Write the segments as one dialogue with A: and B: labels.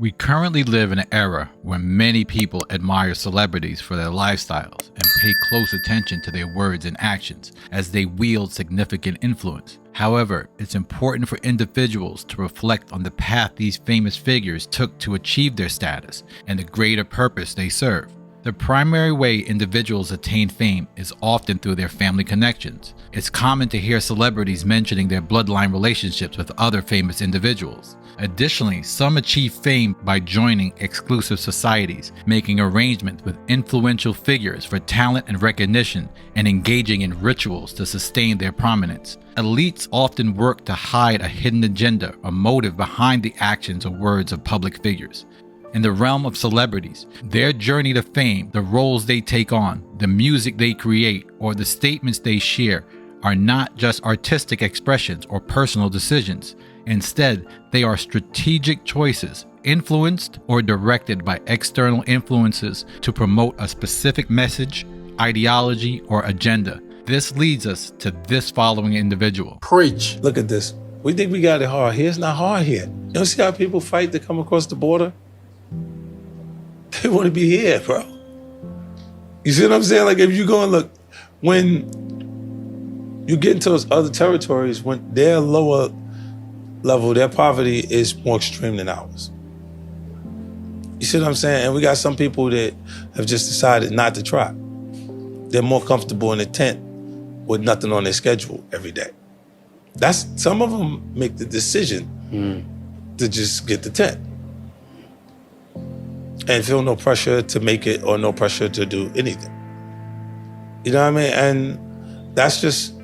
A: We currently live in an era where many people admire celebrities for their lifestyles and pay close attention to their words and actions as they wield significant influence. However, it's important for individuals to reflect on the path these famous figures took to achieve their status and the greater purpose they serve. The primary way individuals attain fame is often through their family connections. It's common to hear celebrities mentioning their bloodline relationships with other famous individuals. Additionally, some achieve fame by joining exclusive societies, making arrangements with influential figures for talent and recognition, and engaging in rituals to sustain their prominence. Elites often work to hide a hidden agenda or motive behind the actions or words of public figures. In the realm of celebrities, their journey to fame, the roles they take on, the music they create, or the statements they share are not just artistic expressions or personal decisions. Instead, they are strategic choices influenced or directed by external influences to promote a specific message, ideology, or agenda. This leads us to this following individual.
B: Preach. Look at this. We think we got it hard here. It's not hard here. You don't see how people fight to come across the border? They want to be here, bro. You see what I'm saying? Like, if you go and look, when you get into those other territories, when they're lower level, their poverty is more extreme than ours. You see what I'm saying? And we got some people that have just decided not to try. They're more comfortable in a tent with nothing on their schedule every day. Some of them make the decision to just get the tent and feel no pressure to make it or no pressure to do anything. You know what I mean? And that's just,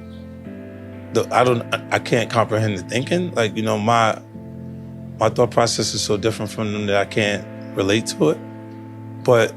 B: I can't comprehend the thinking. Like, you know, my thought process is so different from them that I can't relate to it, but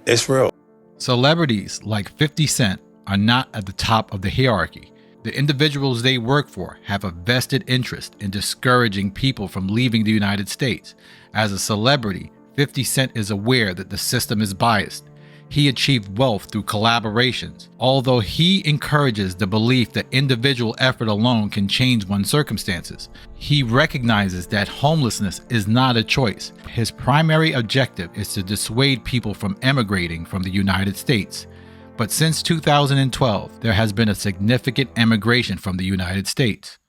B: it's real.
A: Celebrities like 50 Cent are not at the top of the hierarchy. The individuals they work for have a vested interest in discouraging people from leaving the United States. As a celebrity, 50 Cent is aware that the system is biased. He achieved wealth through collaborations, although he encourages the belief that individual effort alone can change one's circumstances. He recognizes that homelessness is not a choice. His primary objective is to dissuade people from emigrating from the United States. But since 2012, there has been a significant emigration from the United States.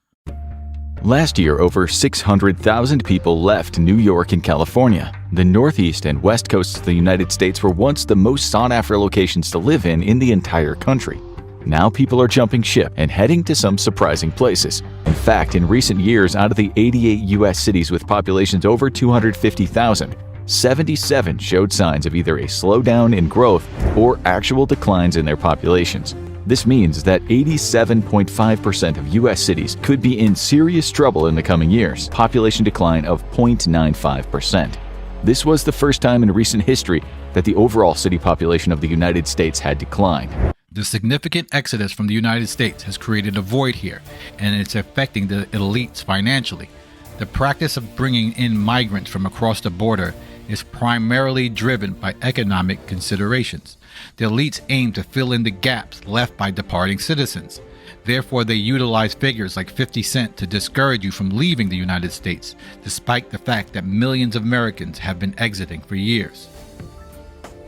C: Last year, over 600,000 people left New York and California. The Northeast and West Coasts of the United States were once the most sought-after locations to live in the entire country. Now people are jumping ship and heading to some surprising places. In fact, in recent years, out of the 88 U.S. cities with populations over 250,000, 77 showed signs of either a slowdown in growth or actual declines in their populations. This means that 87.5% of U.S. cities could be in serious trouble in the coming years, population decline of 0.95%. This was the first time in recent history that the overall city population of the United States had declined.
A: The significant exodus from the United States has created a void here, and it's affecting the elites financially. The practice of bringing in migrants from across the border is primarily driven by economic considerations. The elites aim to fill in the gaps left by departing citizens. Therefore, they utilize figures like 50 Cent to discourage you from leaving the United States, despite the fact that millions of Americans have been exiting for years.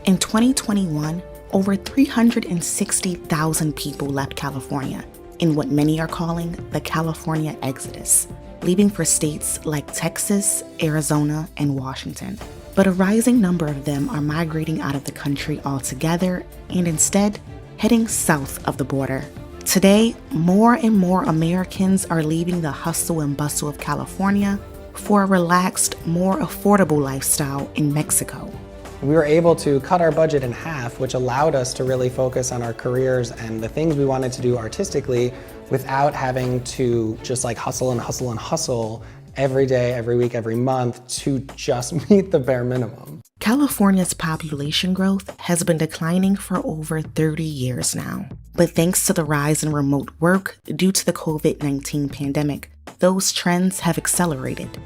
D: In 2021, over 360,000 people left California in what many are calling the California Exodus, leaving for states like Texas, Arizona, and Washington. But a rising number of them are migrating out of the country altogether and instead heading south of the border. Today, more and more Americans are leaving the hustle and bustle of California for a relaxed, more affordable lifestyle in Mexico.
E: We were able to cut our budget in half, which allowed us to really focus on our careers and the things we wanted to do artistically without having to just like hustle and hustle and hustle every day, every week, every month to just meet the bare minimum.
D: California's population growth has been declining for over 30 years now. But thanks to the rise in remote work due to the COVID-19 pandemic, those trends have accelerated.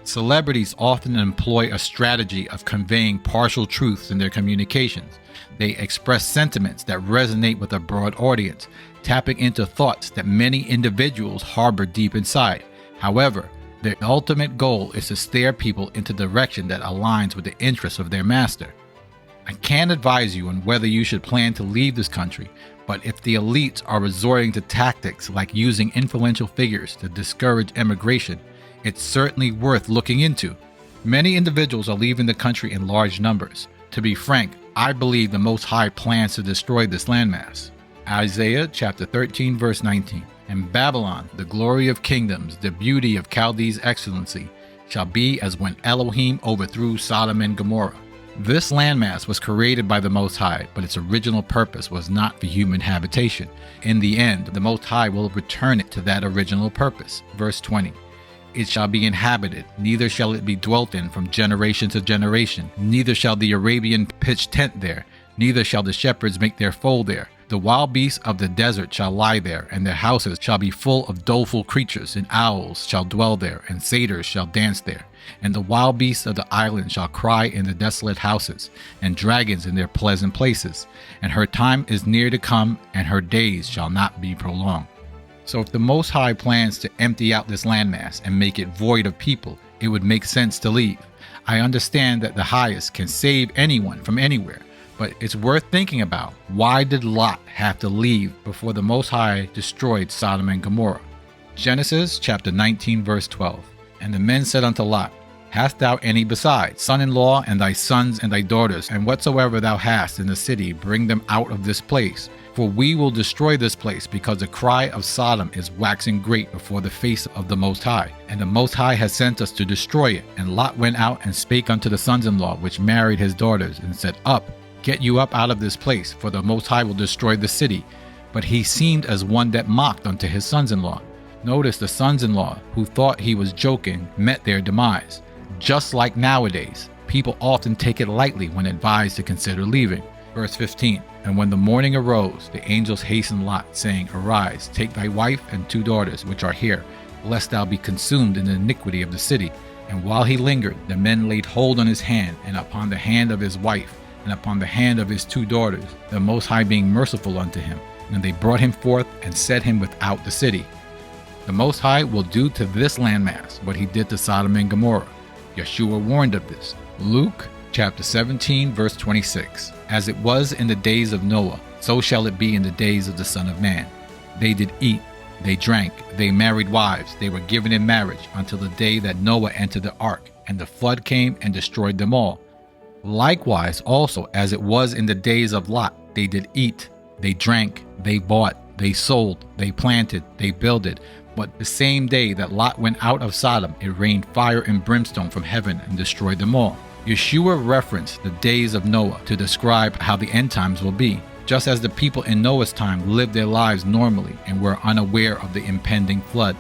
A: Celebrities often employ a strategy of conveying partial truths in their communications. They express sentiments that resonate with a broad audience, tapping into thoughts that many individuals harbor deep inside. However, Their ultimate goal is to steer people into the direction that aligns with the interests of their master. I can't advise you on whether you should plan to leave this country, but if the elites are resorting to tactics like using influential figures to discourage immigration, it's certainly worth looking into. Many individuals are leaving the country in large numbers. To be frank, I believe the Most High plans to destroy this landmass. Isaiah chapter 13 verse 19. And Babylon, the glory of kingdoms, the beauty of Chaldees' excellency, shall be as when Elohim overthrew Sodom and Gomorrah. This landmass was created by the Most High, but its original purpose was not for human habitation. In the end, the Most High will return it to that original purpose. Verse 20. It shall be inhabited, neither shall it be dwelt in from generation to generation. Neither shall the Arabian pitch tent there, neither shall the shepherds make their fold there. The wild beasts of the desert shall lie there, and their houses shall be full of doleful creatures, and owls shall dwell there, and satyrs shall dance there. And the wild beasts of the island shall cry in the desolate houses, and dragons in their pleasant places. And her time is near to come, and her days shall not be prolonged. So if the Most High plans to empty out this landmass and make it void of people, it would make sense to leave. I understand that the Highest can save anyone from anywhere, but it's worth thinking about. Why did Lot have to leave before the Most High destroyed Sodom and Gomorrah? Genesis chapter 19 verse 12. And the men said unto Lot, Hast thou any besides, son-in-law, and thy sons and thy daughters, and whatsoever thou hast in the city, bring them out of this place. For we will destroy this place, because the cry of Sodom is waxing great before the face of the Most High. And the Most High has sent us to destroy it. And Lot went out and spake unto the sons-in-law, which married his daughters, and said, Up, get you up out of this place, for the Most High will destroy the city. But he seemed as one that mocked unto his sons-in-law. Notice the sons-in-law, who thought he was joking, met their demise. Just like nowadays, people often take it lightly when advised to consider leaving. Verse 15. And when the morning arose, the angels hastened Lot, saying, Arise, take thy wife and 2 daughters, which are here, lest thou be consumed in the iniquity of the city. And while he lingered, the men laid hold on his hand, and upon the hand of his wife, and upon the hand of his 2 daughters, the Most High being merciful unto him. And they brought him forth, and set him without the city. The Most High will do to this landmass what he did to Sodom and Gomorrah. Yeshua warned of this. Luke chapter 17 verse 26. As it was in the days of Noah, so shall it be in the days of the Son of Man. They did eat, they drank, they married wives, they were given in marriage, until the day that Noah entered the ark, and the flood came and destroyed them all. Likewise also, as it was in the days of Lot, they did eat, they drank, they bought, they sold, they planted, they builded. But the same day that Lot went out of Sodom, it rained fire and brimstone from heaven and destroyed them all. Yeshua referenced the days of Noah to describe how the end times will be. Just as the people in Noah's time lived their lives normally and were unaware of the impending flood,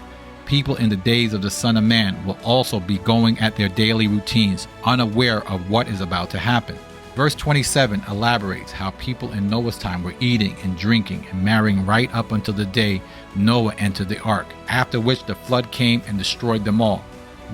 A: people in the days of the Son of Man will also be going at their daily routines, unaware of what is about to happen. Verse 27 elaborates how people in Noah's time were eating and drinking and marrying right up until the day Noah entered the ark, after which the flood came and destroyed them all.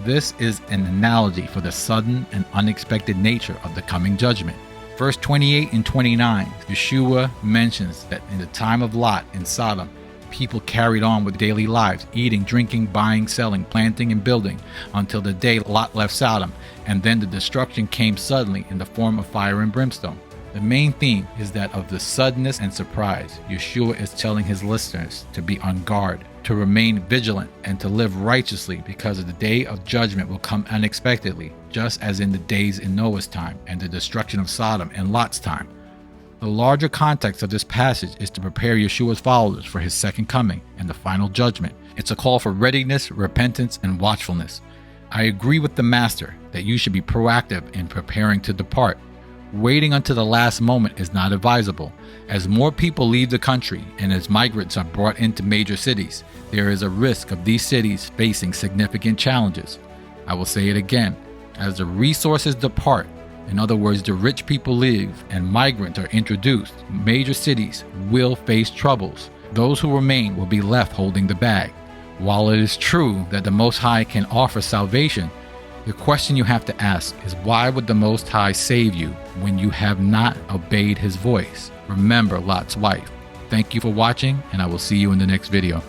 A: This is an analogy for the sudden and unexpected nature of the coming judgment. Verse 28 and 29, Yeshua mentions that in the time of Lot in Sodom, people carried on with daily lives, eating, drinking, buying, selling, planting, and building, until the day Lot left Sodom, and then the destruction came suddenly in the form of fire and brimstone. The main theme is that of the suddenness and surprise. Yeshua is telling his listeners to be on guard, to remain vigilant, and to live righteously, because the day of judgment will come unexpectedly, just as in the days in Noah's time and the destruction of Sodom in Lot's time. The larger context of this passage is to prepare Yeshua's followers for his second coming and the final judgment. It's a call for readiness, repentance, and watchfulness. I agree with the Master that you should be proactive in preparing to depart. Waiting until the last moment is not advisable. As more people leave the country and as migrants are brought into major cities, there is a risk of these cities facing significant challenges. I will say it again. As the resources depart, in other words, the rich people leave and migrants are introduced, major cities will face troubles. Those who remain will be left holding the bag. While it is true that the Most High can offer salvation, the question you have to ask is, why would the Most High save you when you have not obeyed his voice? Remember Lot's wife. Thank you for watching, and I will see you in the next video.